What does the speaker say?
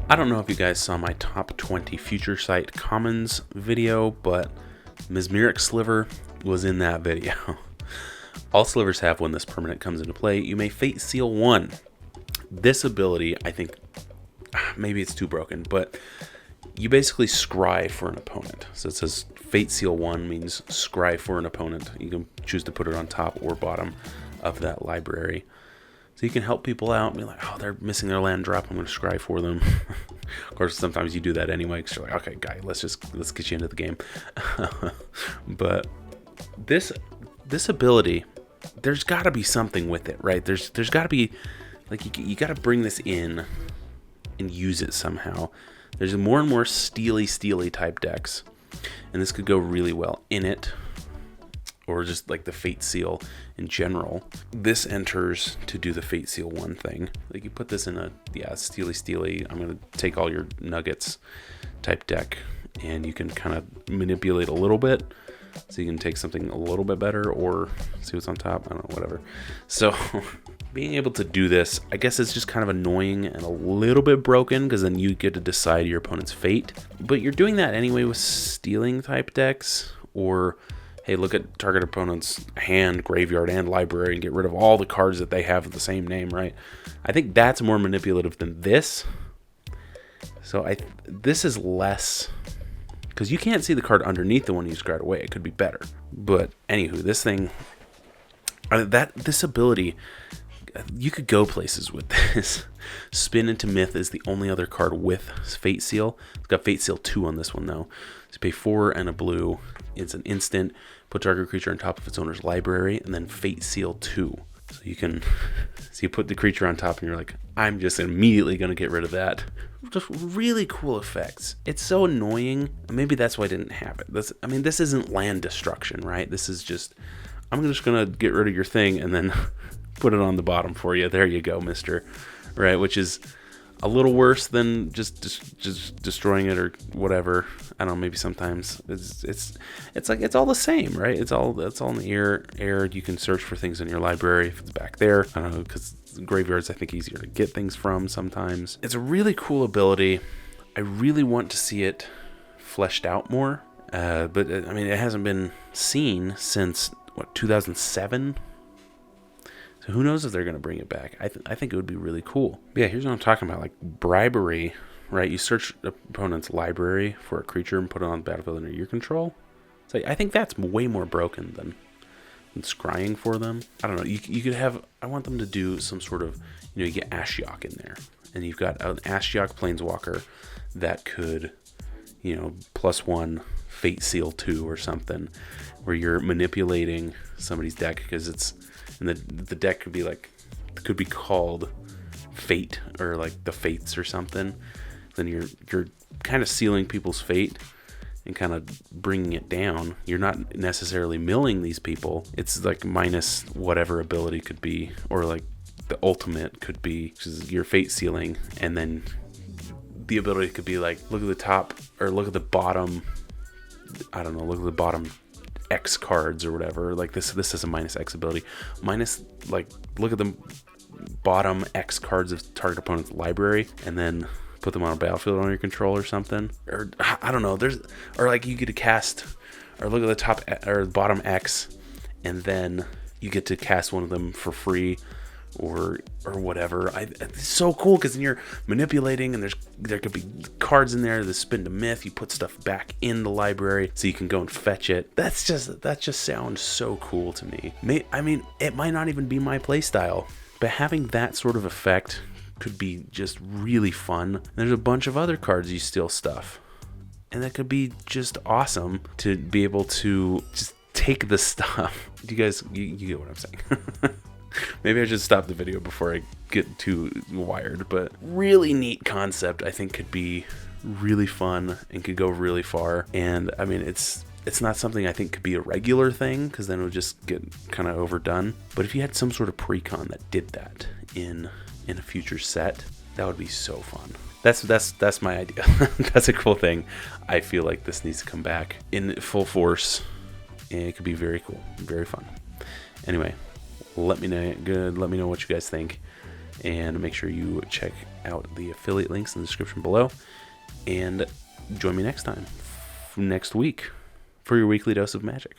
I don't know if you guys saw my top 20 future sight commons video, but Mesmeric Sliver was in that video. All slivers have when this permanent comes into play, you may fate seal one. This ability, I think, maybe it's too broken, but you basically scry for an opponent. So it says fate seal one means scry for an opponent. You can choose to put it on top or bottom of that library. So you can help people out and be like, oh, they're missing their land drop, I'm going to scry for them. Of course, sometimes you do that anyway, because you're like, okay, guy, let's get you into the game. But this ability, there's got to be something with it, right? There's got to be, like, you got to bring this in and use it somehow. There's more and more steely type decks, and this could go really well in it, or just like the fate seal in general. This enters to do the fate seal one thing. Like you put this in a steely, I'm gonna take all your nuggets type deck, and you can kind of manipulate a little bit, so you can take something a little bit better or see what's on top. I don't know, whatever. So being able to do this, I guess it's just kind of annoying and a little bit broken, because then you get to decide your opponent's fate. But you're doing that anyway with stealing type decks, or hey, look at target opponent's hand, graveyard, and library and get rid of all the cards that they have with the same name, right? I think that's more manipulative than this. So this is less, because you can't see the card underneath the one you scryed away. It could be better. But anywho, this thing, this ability, you could go places with this. Spin into Myth is the only other card with Fate Seal. It's got Fate Seal 2 on this one, though. So you pay 4 and a blue. It's an instant. Put target creature on top of its owner's library, and then Fate Seal 2. So you put the creature on top, and you're like, I'm just immediately going to get rid of that. Just really cool effects. It's so annoying. Maybe that's why I didn't have it. This isn't land destruction, right? This is just, I'm just going to get rid of your thing, and then put it on the bottom for you. There you go, mister. Right, which is a little worse than just destroying it or whatever. I don't know, maybe sometimes it's like it's all the same, right? It's all in the air. You can search for things in your library if it's back there. I don't know, because graveyards, I think, easier to get things from sometimes. It's a really cool ability. I really want to see it fleshed out more. But I mean, it hasn't been seen since 2007. So who knows if they're going to bring it back. I think it would be really cool. But yeah, here's what I'm talking about. Like bribery, right? You search the opponent's library for a creature and put it on the battlefield under your control. So I think that's way more broken than scrying for them. I don't know. You could have, I want them to do some sort of, you get Ashiok in there. And you've got an Ashiok Planeswalker that could, +1 Fate Seal 2 or something, where you're manipulating somebody's deck, because it's, and the deck could be called Fate, or like the Fates or something. Then you're kind of sealing people's fate and kind of bringing it down. You're not necessarily milling these people. It's like minus whatever ability could be, or like the ultimate could be, which is your fate sealing, and then the ability could be like, look at the top or look at the bottom. I don't know. Look at the bottom X cards or whatever. Like this is a minus X ability. Minus, like, look at the bottom X cards of target opponent's library, and then put them on a battlefield on your control or something. Or I don't know. Or like you get to cast, or look at the top or bottom X, and then you get to cast one of them for free, or whatever. It's so cool, because then you're manipulating, and there could be cards in there that spin to Myth. You put stuff back in the library so you can go and fetch it. That just sounds so cool to me. I mean, it might not even be my playstyle, but having that sort of effect could be just really fun. There's a bunch of other cards you steal stuff, and that could be just awesome to be able to just take the stuff. You guys, you get what I'm saying. Maybe I should stop the video before I get too wired, but really neat concept. I think could be really fun and could go really far. And I mean, it's not something I think could be a regular thing, because then it would just get kind of overdone. But if you had some sort of precon that did that in a future set, that would be so fun. That's my idea. That's a cool thing. I feel like this needs to come back in full force, and it could be very cool, very fun. Anyway, let me know what you guys think. And make sure you check out the affiliate links in the description below. And join me next week for your weekly dose of magic.